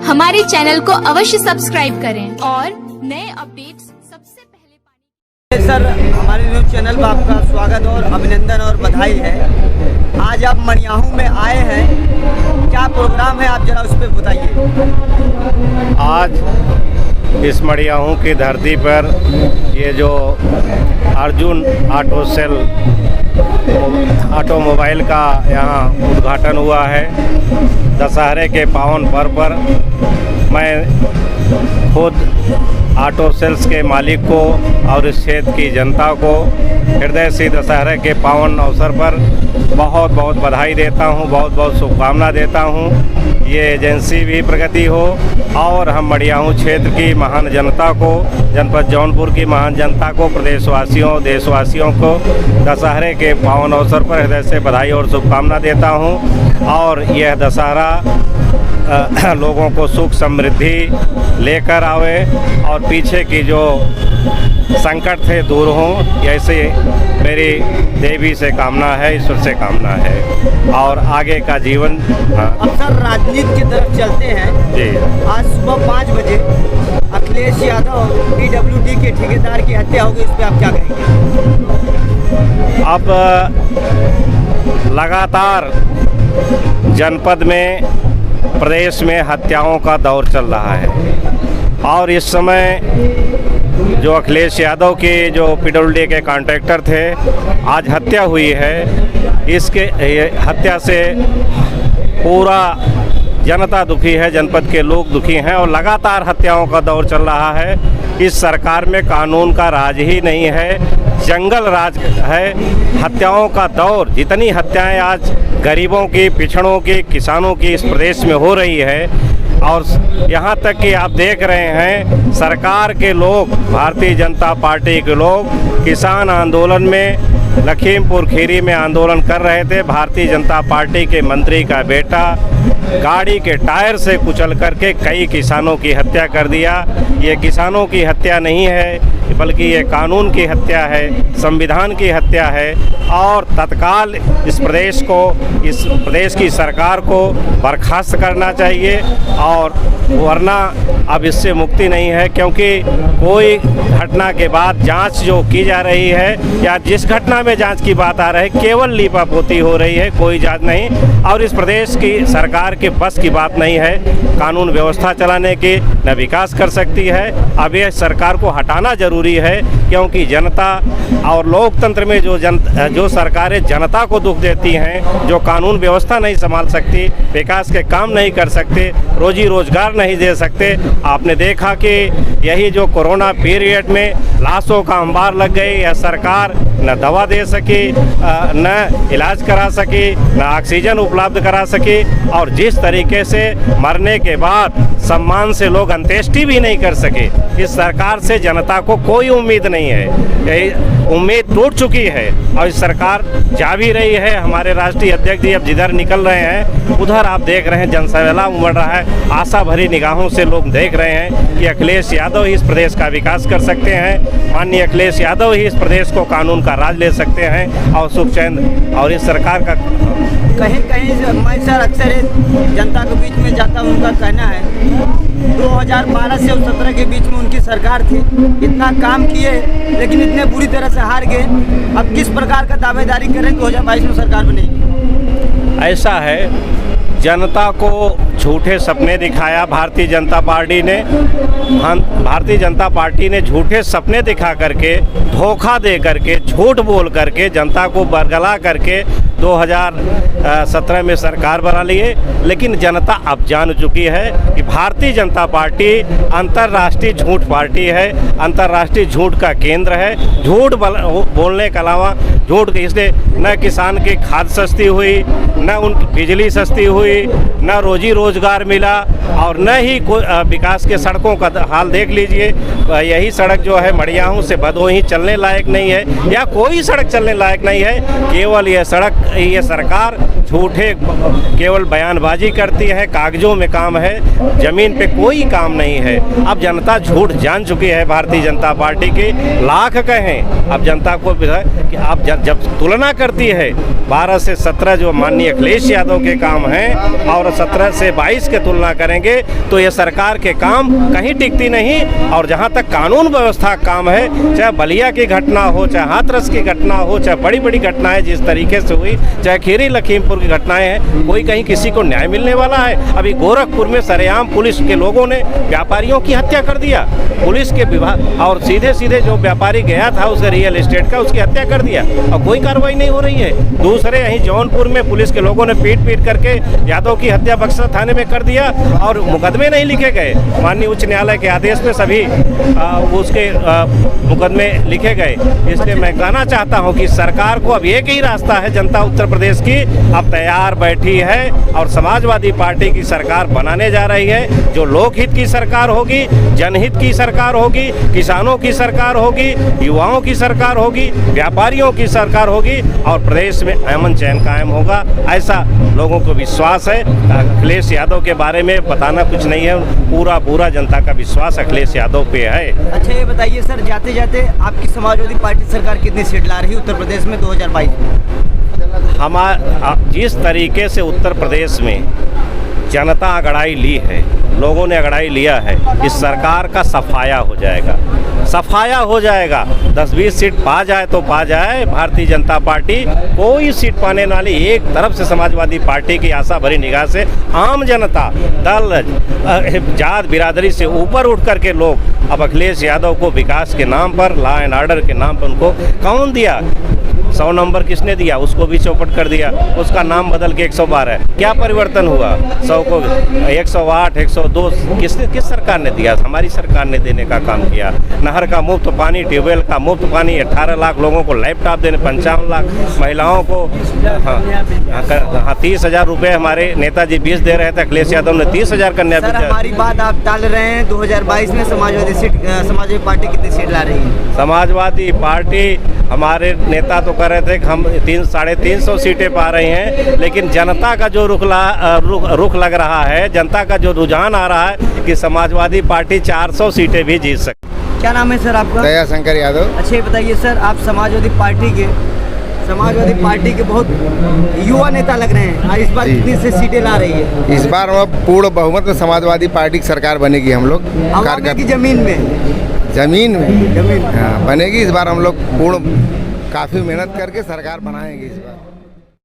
हमारे चैनल को अवश्य सब्सक्राइब करें और नए अपडेट्स सबसे पहले पाने। सर, हमारे न्यूज़ चैनल पर आपका स्वागत और अभिनंदन और बधाई है। आज आप मड़ियाहू में आए हैं, क्या प्रोग्राम है, आप जरा उस पर बताइए। आज इस मड़ियाहू की धरती पर ये जो अर्जुन ऑटोमोबाइल का यहाँ उद्घाटन हुआ है। दशहरे के पावन पर्व पर मैं खुद ऑटो सेल्स के मालिक को और इस क्षेत्र की जनता को हृदय से दशहरे के पावन अवसर पर बहुत बहुत बधाई देता हूँ, बहुत बहुत शुभकामना देता हूँ। ये एजेंसी भी प्रगति हो और हम मड़ियाहू क्षेत्र की महान जनता को, जनपद जौनपुर की महान जनता को, प्रदेशवासियों देशवासियों को दशहरे के पावन अवसर पर हृदय से बधाई और शुभकामना देता हूँ। और यह दशहरा लोगों को सुख समृद्धि लेकर आवे और पीछे की जो संकट थे दूर हों, ऐसे मेरी देवी से कामना है, ईश्वर से कामना है और आगे का जीवन। अब सर राजनीति की तरफ चलते हैं जी। आज सुबह 5 बजे अखिलेश यादव PWD के ठेकेदार की हत्या हो गई, इस पर आप क्या कहेंगे। अब लगातार जनपद में, प्रदेश में हत्याओं का दौर चल रहा है और इस समय जो अखिलेश यादव के जो PWD के कॉन्ट्रैक्टर थे, आज हत्या हुई है। इसके हत्या से पूरा जनता दुखी है, जनपद के लोग दुखी हैं और लगातार हत्याओं का दौर चल रहा है। इस सरकार में कानून का राज ही नहीं है, जंगल राज है। हत्याओं का दौर, जितनी हत्याएं आज गरीबों की, पिछड़ों की, किसानों की इस प्रदेश में हो रही है और यहाँ तक कि आप देख रहे हैं सरकार के लोग, भारतीय जनता पार्टी के लोग किसान आंदोलन में लखीमपुर खीरी में आंदोलन कर रहे थे। भारतीय जनता पार्टी के मंत्री का बेटा गाड़ी के टायर से कुचल करके कई किसानों की हत्या कर दिया। ये किसानों की हत्या नहीं है बल्कि ये कानून की हत्या है, संविधान की हत्या है और तत्काल इस प्रदेश की सरकार को बर्खास्त करना चाहिए और वरना अब इससे मुक्ति नहीं है। क्योंकि कोई घटना के बाद जांच जो की जा रही है या जिस घटना में जांच की बात आ रही है केवल लीपापोती हो रही है, कोई जांच नहीं और इस प्रदेश की सरकार के बस की बात नहीं है कानून व्यवस्था चलाने की, न विकास कर सकती है। अब यह सरकार को हटाना जरूरी है क्योंकि जनता और लोकतंत्र में जो सरकारें जनता को दुख देती हैं, जो कानून व्यवस्था नहीं संभाल सकती, विकास के काम नहीं कर सकते, रोजी रोजगार नहीं दे सकते। आपने देखा कि यही जो कोरोना पीरियड में लाशों का अंबार लग गई, यह सरकार न दवा दे सकी, न इलाज करा सकी, न ऑक्सीजन उपलब्ध करा सकी और जिस तरीके से मरने के बाद सम्मान से लोग अंत्येष्टि भी नहीं कर सके। इस सरकार से जनता को कोई उम्मीद नहीं है, उम्मीद टूट चुकी है और इस सरकार जा भी रही है। हमारे राष्ट्रीय अध्यक्ष जी अब जिधर निकल रहे हैं उधर आप देख रहे हैं जनसैलाब उमड़ रहा है। आशा भरी निगाहों से लोग देख रहे हैं कि अखिलेश यादव ही इस प्रदेश का विकास कर सकते हैं, माननीय अखिलेश यादव ही इस प्रदेश को कानून का राज ले सकते हैं और सुख चैन और इस सरकार का कहीं मैं सर अक्सर जनता के बीच में जाता हूँ, उनका कहना है 2012 से 2017 के बीच में उनकी सरकार थी, इतना काम किए लेकिन इतने बुरी तरह से हार गए। अब किस प्रकार का दावेदारी करें 2022 में सरकार बनेगी। ऐसा है, जनता को झूठे सपने दिखाया भारतीय जनता पार्टी ने। भारतीय जनता पार्टी ने झूठे सपने दिखा करके, धोखा दे करके, झूठ बोल करके, जनता को बरगला करके 2017 में सरकार बना लिए। लेकिन जनता अब जान चुकी है कि भारतीय जनता पार्टी अंतर्राष्ट्रीय झूठ पार्टी है, अंतर्राष्ट्रीय झूठ का केंद्र है। झूठ बोलने के अलावा झूठ, इसलिए न किसान की खाद सस्ती हुई, न उनकी बिजली सस्ती हुई, न रोजी रोजगार मिला और न ही विकास के सड़कों का हाल देख लीजिए। यही सड़क जो है मड़ियाहू से भदोही चलने लायक नहीं है या कोई सड़क चलने लायक नहीं है। केवल ये सरकार झूठे केवल बयानबाजी करती है, कागजों में काम है, जमीन पे कोई काम नहीं है। अब जनता झूठ जान चुकी है भारतीय जनता पार्टी की, लाख कहें। अब जनता को कि आप जब तुलना करती है 12 से 17 जो माननीय अखिलेश यादव के काम हैं और 17 से 22 के तुलना करेंगे तो ये सरकार के काम कहीं टिकती नहीं। और जहाँ तक कानून व्यवस्था काम है, चाहे बलिया की घटना हो, चाहे हाथरस की घटना हो, चाहे बड़ी बड़ी घटनाएं जिस तरीके से हुई, चाहे खीरी लखीमपुर की घटनाएं हैं, कोई कहीं किसी को न्याय मिलने वाला है? अभी गोरखपुर में सरेआम पुलिस के लोगों ने व्यापारियों की हत्या कर दिया, पुलिस के विभाग, और सीधे सीधे जो व्यापारी गया था उसके रियल एस्टेट का, उसकी हत्या कर दिया और कोई कार्रवाई नहीं हो रही है। दूसरे यहीं जौनपुर में पुलिस के लोगों ने पीट करके यादव की हत्या बक्सर थाने में कर दिया और मुकदमे नहीं लिखे गए। माननीय उच्च न्यायालय के आदेश में सभी उसके मुकदमे लिखे गए। इसलिए मैं कहना चाहता हूं कि सरकार को अब एक ही रास्ता है, जनता उत्तर प्रदेश की अब तैयार बैठी है और समाजवादी पार्टी की सरकार बनाने जा रही है, जो लोकहित की सरकार होगी, जनहित की सरकार होगी, किसानों की सरकार होगी, युवाओं की सरकार होगी, व्यापारियों की सरकार होगी और प्रदेश में अमन चैन कायम होगा, ऐसा लोगों को विश्वास है। अखिलेश यादव के बारे में बताना कुछ नहीं है, पूरा जनता का विश्वास अखिलेश यादव पे है। अच्छा ये बताइए सर, जाते जाते आपकी समाजवादी पार्टी सरकार कितनी सीट ला रही है उत्तर प्रदेश में 2022 में? जिस तरीके से उत्तर प्रदेश में जनता अगड़ाई ली है, लोगों ने अगड़ाई लिया है, इस सरकार का सफाया हो जाएगा, सफाया हो जाएगा। 10-20 सीट पा जाए तो पा जाए भारतीय जनता पार्टी, कोई सीट पाने वाली एक तरफ से समाजवादी पार्टी की आशा भरी निगाह से आम जनता, दल, जात बिरादरी से ऊपर उठ करके लोग अब अखिलेश यादव को विकास के नाम पर, लॉ एंड ऑर्डर के नाम पर उनको कौन दिया? 100 नंबर किसने दिया? उसको भी चौपट कर दिया, उसका नाम बदल के 112। क्या परिवर्तन हुआ? 100 को 108, 102 किस सरकार ने दिया? हमारी सरकार ने देने का काम किया। नहर का मुफ्त पानी, ट्यूबवेल का मुफ्त पानी, 18 लाख लोगों को लैपटॉप देने, 55 लाख महिलाओं को 30,000 रुपये हमारे नेताजी 20 दे रहे थे, अखिलेश यादव ने 30,000 कन्या। सर हमारी बात आप टाल रहे हैं, 2022 में समाजवादी पार्टी कितनी सीट ला रही है? समाजवादी पार्टी, हमारे नेता तो कह रहे थे कि हम 300-350 सीटें पा रहे हैं, लेकिन जनता का जो रुख लग रहा है, जनता का जो रुझान आ रहा है कि समाजवादी पार्टी 400 सीटें भी जीत सकती। क्या नाम है सर आपका? दया शंकर यादव। अच्छा ये बताइए सर, आप समाजवादी पार्टी के बहुत युवा नेता लग रहे हैं, इस बार कितनी से सीटें ला रही है? इस बार पूर्ण बहुमत में समाजवादी पार्टी की सरकार बनेगी। हम लोग की जमीन में हाँ, बनेगी। इस बार हम लोग पूर्ण काफ़ी मेहनत करके सरकार बनाएंगे इस बार।